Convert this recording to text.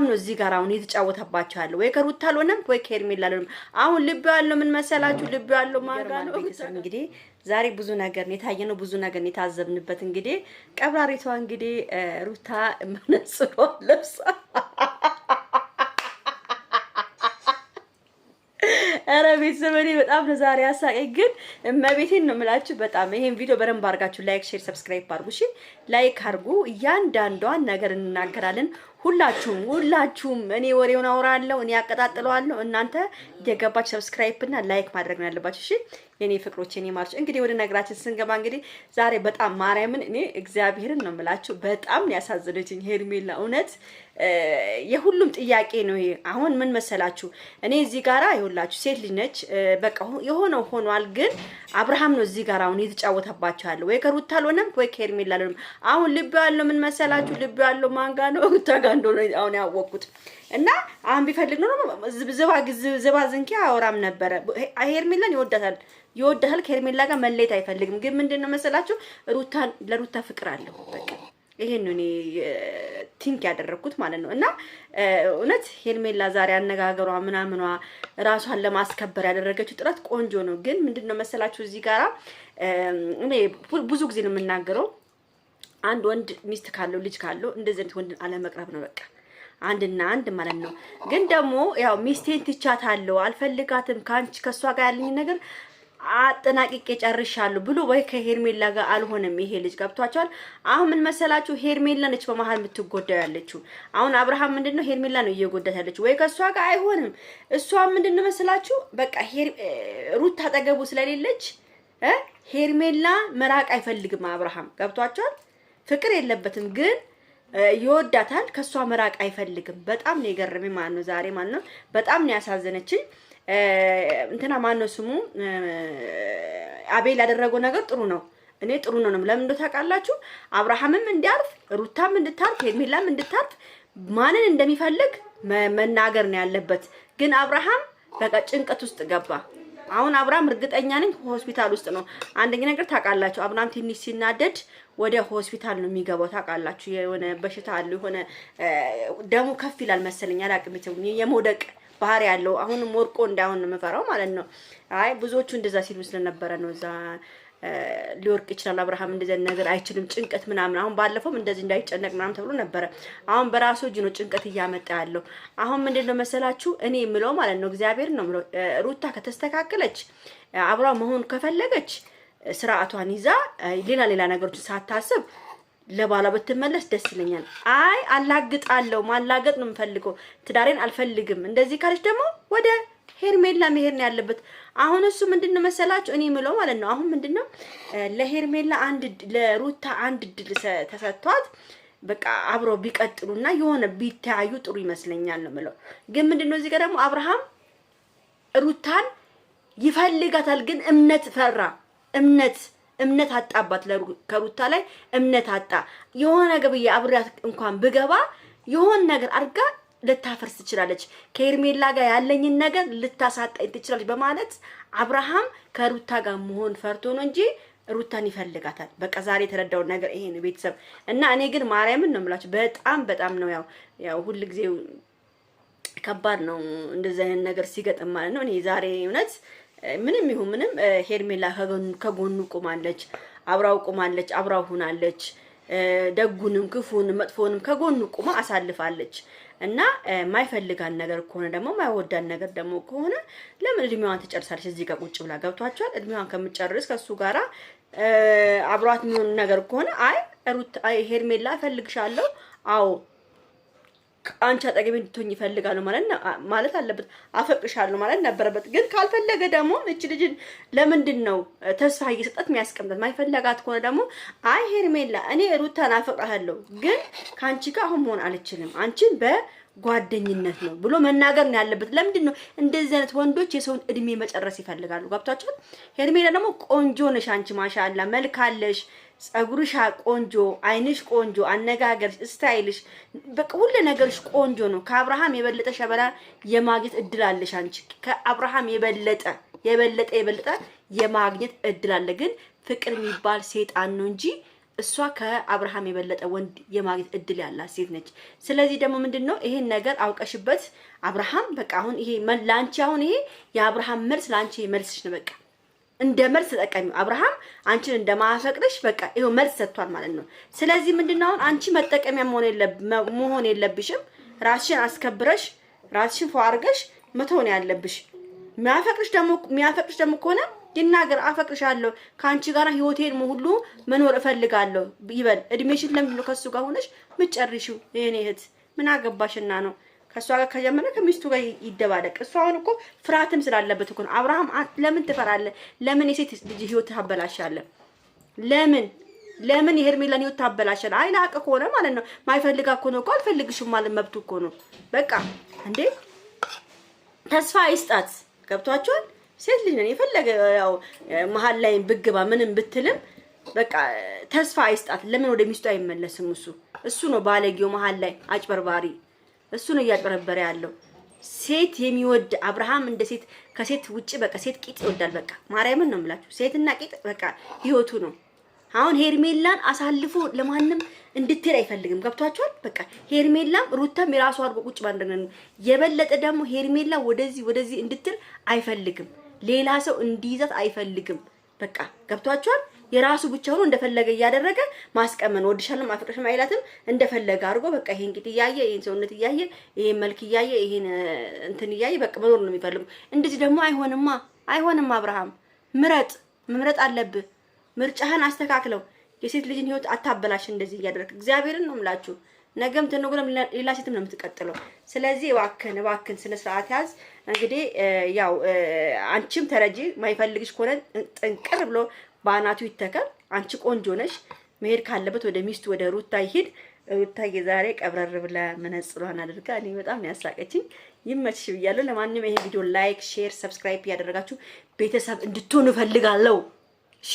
ነው እዚህ ጋር አሁን የተጫወተባቸው ያለው ወይ ከሩታ አልሆነም ወይ ከሄርሜላ አልሆነም። አሁን ልብ ያለው ምን መሰላችሁ? ልብ ያለው ማጋ ነው። እንግዲህ ዛሬ ብዙ ነገር የታየነው ብዙ ነገር የታዘብንበት እንግዲህ ቀብራሪቷ እንግዲህ ሩታ መነጽሯ ለብሳ አረ ቤተሰበኔ በጣም ነው ዛሬ ያሳቀኝ። ግን እመቤቴን ነው የምላችሁ በጣም ይሄን ቪዲዮ በደንብ አድርጋችሁ ላይክ፣ ሼር፣ ሰብስክራይብ አድርጉ። እሺ ላይክ አድርጉ። እያንዳንዷን ነገር እንናገራለን። ሁላችሁም እኔ ወሬውን አወራለሁ፣ እኔ አቀጣጥለዋለሁ። እናንተ የገባችሁ ሰብስክራይብ እና ላይክ ማድረግ ነው ያለባችሁ። እሺ የኔ ፍቅሮች የኔ ማርች እንግዲህ ወደ ነገራችን ስንገባ እንግዲህ ዛሬ በጣም ማርያምን እኔ እግዚአብሔርን ነው የምላችሁ በጣም ያሳዘነችኝ ሄርሜላ እውነት የሁሉም ጥያቄ ነው ይሄ። አሁን ምን መሰላችሁ እኔ እዚህ ጋራ ይኸውላችሁ ሴት ልጅ ነች በቃ የሆነው ሆኗል። ግን አብርሃም ነው እዚህ ጋራ አሁን የተጫወተባቸው ያለው ወይ ከሩታ አልሆነም ወይ ከሄርሜላ አልሆነም። አሁን ልብ ያለው ምን መሰላችሁ ልብ ያለው ማንጋ ነው ሩታ ጋር እንደሆነ አሁን ያወቅኩት እና አሁን ቢፈልግ ነው ዝባ ዝንኪ አወራም ነበረ። ሄርሜላን ይወዳታል ከሄርሜላ ጋር መለየት አይፈልግም። ግን ምንድነው መሰላችሁ ለሩታ ፍቅር አለው በቃ ይሄን ነው እኔ ቲንክ ያደረኩት ማለት ነው። እና እውነት ሄርሜላ ዛሬ አነጋገሯ ምናምኗ ራሷን ለማስከበር ያደረገችው ጥረት ቆንጆ ነው። ግን ምንድነው መሰላችሁ እዚህ ጋራ እኔ ብዙ ጊዜ ነው የምናገረው አንድ ወንድ ሚስት ካለው ልጅ ካለው እንደዚህ አይነት ወንድ አለመቅረብ ነው በቃ አንድና አንድ ማለት ነው። ግን ደግሞ ያው ሚስቴን ትቻታለሁ አልፈልጋትም ከሷ ጋር ያለኝ ነገር አጠናቅቄ ጨርሻለሁ ብሎ ወይ ከሄርሜላ ጋር አልሆነም። ይሄ ልጅ ገብቷቸዋል። አሁን ምን መሰላችሁ ሄርሜላ ነች በመሃል የምትጎዳው ያለችው። አሁን አብርሃም ምንድነው ሄርሜላ ነው እየጎዳት ያለችው ወይ ከሷ ጋር አይሆንም። እሷ ምንድነው መሰላችሁ በቃ ሩት አጠገቡ ስለሌለች ሄርሜላ መራቅ አይፈልግም አብርሃም ገብቷቸዋል። ፍቅር የለበትም ግን ይወዳታል ከሷ መራቅ አይፈልግም። በጣም ነው የገረመኝ ማለት ነው ዛሬ ማለት ነው በጣም ነው ያሳዘነችኝ። እንትና ማን ነው ስሙ አቤል ያደረገው ነገር ጥሩ ነው። እኔ ጥሩ ነው ለምን እንደው ታውቃላችሁ አብርሃምም እንዲያርፍ ሩታም እንድታርፍ ሄርሜላም እንድታርፍ ማንን እንደሚፈልግ መናገር ነው ያለበት። ግን አብርሃም በቃ ጭንቀት ውስጥ ገባ። አሁን አብርሃም እርግጠኛ ነኝ ሆስፒታል ውስጥ ነው። አንደኛ ነገር ታውቃላችሁ አብርሃም ትንሽ ሲናደድ ወደ ሆስፒታል ነው የሚገባው ታውቃላችሁ። የሆነ በሽታ አለ የሆነ ደሙ ከፍ ይላል መሰለኝ አላውቅም የመውደቅ ባህሪ ያለው አሁንም ወርቆ እንዳይሆን ነው የምፈራው ማለት ነው። አይ ብዙዎቹ እንደዛ ሲሉ ስለነበረ ነው እዛ ሊወርቅ ይችላል አብርሃም እንደዚህ ነገር አይችልም ጭንቀት ምናምን። አሁን ባለፈውም እንደዚህ እንዳይጨነቅ ምናምን ተብሎ ነበረ። አሁን በራሱ እጅ ነው ጭንቀት እያመጣ ያለው። አሁን ምንድነው መሰላችሁ እኔ የምለው ማለት ነው እግዚአብሔር ነው የምለው ሩታ ከተስተካከለች አብራ መሆን ከፈለገች ስርዓቷን ይዛ ሌላ ነገሮችን ሳታስብ ለባላ በትመለስ ደስ ይለኛል። አይ አላግጣለሁ ማላገጥ ነው የምፈልገው ትዳሬን አልፈልግም እንደዚህ ካለች ደግሞ ወደ ሄርሜላ መሄድ ነው ያለበት። አሁን እሱ ምንድነው መሰላችሁ እኔ የምለው ማለት ነው አሁን ምንድነው ለሄርሜላ ለሩታ አንድ ድል ተሰጥቷት በቃ አብሮ ቢቀጥሉና የሆነ ቢታዩ ጥሩ ይመስለኛል ነው የምለው። ግን ምንድነው እዚህ ጋር ደግሞ አብርሃም ሩታን ይፈልጋታል ግን እምነት ፈራ እምነት አጣባት ከሩታ ላይ እምነት አጣ። የሆነ ነገር አብሪያት እንኳን ብገባ የሆነ ነገር አርጋ ልታፈርስ ትችላለች ከሄርሜላ ጋር ያለኝን ነገር ልታሳጣኝ ትችላለች በማለት አብርሃም ከሩታ ጋር መሆን ፈርቶ ነው እንጂ ሩታን ይፈልጋታል። በቃ ዛሬ የተረዳው ነገር ይሄ ነው ቤተሰብ። እና እኔ ግን ማርያምን ነው የምላችሁ በጣም ነው ያው ሁሉ ጊዜ ከባድ ነው እንደዚህ አይነት ነገር ሲገጥም ማለት ነው። እኔ ዛሬ እውነት ምንም ይሁን ምንም ሄርሜላ ከጎኑ ቆማለች አብራው ቆማለች አብራው ሆናለች። ደጉንም ክፉንም መጥፎንም ከጎኑ ቆማ አሳልፋለች። እና ማይፈልጋን ነገር ከሆነ ደግሞ ማይወዳን ነገር ደግሞ ከሆነ ለምን እድሜዋን ትጨርሳለች እዚህ ጋር ቁጭ ብላ ገብቷቸዋል። እድሜዋን ከምትጨርስ ከሱ ጋራ አብሯት የሚሆን ነገር ከሆነ አይ ሄርሜላ እፈልግሻለሁ አዎ አንቺ አጠገቤ እንድትሆኝ ይፈልጋሉ ማለት አለበት። አፈቅርሻለሁ ማለት ነበረበት። ግን ካልፈለገ ደግሞ እቺ ልጅ ለምንድን ነው ተስፋ እየሰጣት የሚያስቀምጣት? ማይፈልጋት ከሆነ ደግሞ አይ ሄርሜላ እኔ ሩታን አፈቅራለሁ ግን ካንቺ ጋር አሁን መሆን አልችልም አንቺን ጓደኝነት ነው ብሎ መናገር ነው ያለበት። ለምንድን ነው እንደዚህ አይነት ወንዶች የሰውን እድሜ መጨረስ ይፈልጋሉ? ገብታችሁ ሄርሜላ ደግሞ ቆንጆ ነሽ አንቺ ማሻአላ መልካለሽ ጸጉርሽ ቆንጆ አይንሽ ቆንጆ አነጋገርሽ ስታይልሽ በቃ ሁሉ ነገርሽ ቆንጆ ነው። ከአብርሃም የበለጠ ሸበላ የማግኘት እድል አለሽ አንቺ ከአብርሃም የበለጠ የማግኘት እድል አለ። ግን ፍቅር የሚባል ሰይጣን ነው እንጂ እሷ ከአብርሃም የበለጠ ወንድ የማግኘት እድል ያላት ሴት ነች። ስለዚህ ደግሞ ምንድነው ይሄን ነገር አውቀሽበት አብርሃም በቃ አሁን ይሄ ላንቺ አሁን ይሄ የአብርሃም መልስ ላንቺ መልስሽ ነው። በቃ እንደ መልስ ተጠቀሚው። አብርሃም አንቺን እንደማፈቅርሽ በቃ ይሄው መልስ ሰጥቷል ማለት ነው። ስለዚህ ምንድነው አሁን አንቺ መጠቀሚያ መሆን የለብሽም። ራስሽን አስከብረሽ ራስሽን ፏርገሽ መተውን ያለብሽ። የሚያፈቅርሽ ደግሞ ከሆነ ይናገር። አፈቅርሻለሁ፣ ካንቺ ጋር ህይወቴን ሁሉ መኖር እፈልጋለሁ ይበል። እድሜሽን ለምን ከሱ ጋር ሆነሽ ምጨርሺው? የኔ እህት ምን አገባሽና ነው? ከሷ ጋር ከጀመረ ከሚስቱ ጋር ይደባደቅ። እሷ አሁን እኮ ፍርሃትም ስላለበት እኮ ነው። አብርሃም ለምን ትፈራለህ? ለምን የሴት ልጅ ህይወት ታበላሻለህ? ለምን የሄርሜላን ህይወት ታበላሻለህ? አይላቀ ከሆነ ማለት ነው ማይፈልጋ እኮ ነው እኮ አልፈልግሽም ማለት መብቱ እኮ ነው። በቃ እንዴ ተስፋ ይስጣት። ገብቷችኋል? ሴት ልጅ ነን። የፈለገ ያው መሀል ላይ ብግባ ምንም ብትልም በቃ ተስፋ አይስጣት። ለምን ወደ ሚስቱ አይመለስም? እሱ ነው ባለጌው፣ መሀል ላይ አጭበርባሪ እሱ ነው እያጭበረበረ ያለው። ሴት የሚወድ አብርሃም እንደ ሴት ከሴት ውጪ በቃ ሴት ቂጥ ይወዳል። በቃ ማርያምን ነው የምላችሁ፣ ሴትና ቂጥ በቃ ህይወቱ ነው። አሁን ሄርሜላን አሳልፎ ለማንም እንድትሄድ አይፈልግም። ገብቷችኋል? በቃ ሄርሜላም ሩታም የራሱ አድርጎ ቁጭ ባንደነን የበለጠ ደግሞ ሄርሜላ ወደዚህ እንድትል አይፈልግም። ሌላ ሰው እንዲይዛት አይፈልግም። በቃ ገብቷችኋል? የራሱ ብቻ ሆኖ እንደፈለገ እያደረገ ማስቀመን ወድሻለሁ ማፍቅርሽም አይላትም። እንደፈለገ አድርጎ በቃ ይሄን ቂጥ እያየ ይሄን ሰውነት እያየ ይሄን መልክ እያየ ይሄን እንትን እያየ በቃ መኖር ነው የሚፈልጉ። እንደዚህ ደግሞ አይሆንም። አብርሃም መምረጥ አለብህ። ምርጫህን አስተካክለው። የሴት ልጅን ህይወት አታበላሽ እንደዚህ እያደረክ። እግዚአብሔርን ነው የምላችሁ። ነገም ተነጎለም ሌላ ሴትም ነው የምትቀጥለው። ስለዚህ እባክህን ስነ ስርዓት ያዝ። እንግዲህ ያው አንቺም ተረጂ። ማይፈልግሽ ከሆነ ጥንቅር ብሎ ባናቱ ይተከል። አንቺ ቆንጆ ነሽ። መሄድ ካለበት ወደ ሚስቱ ወደ ሩታ ይሄድ። ሩታ የዛሬ ቀብረር ብላ መነጽሯን አድርጋ እኔ በጣም ያሳቀችኝ። ይመችሽ ብያለሁ። ለማንኛውም ይሄ ቪዲዮ ላይክ፣ ሼር፣ ሰብስክራይብ ያደረጋችሁ ቤተሰብ እንድትሆኑ ፈልጋለሁ። እሺ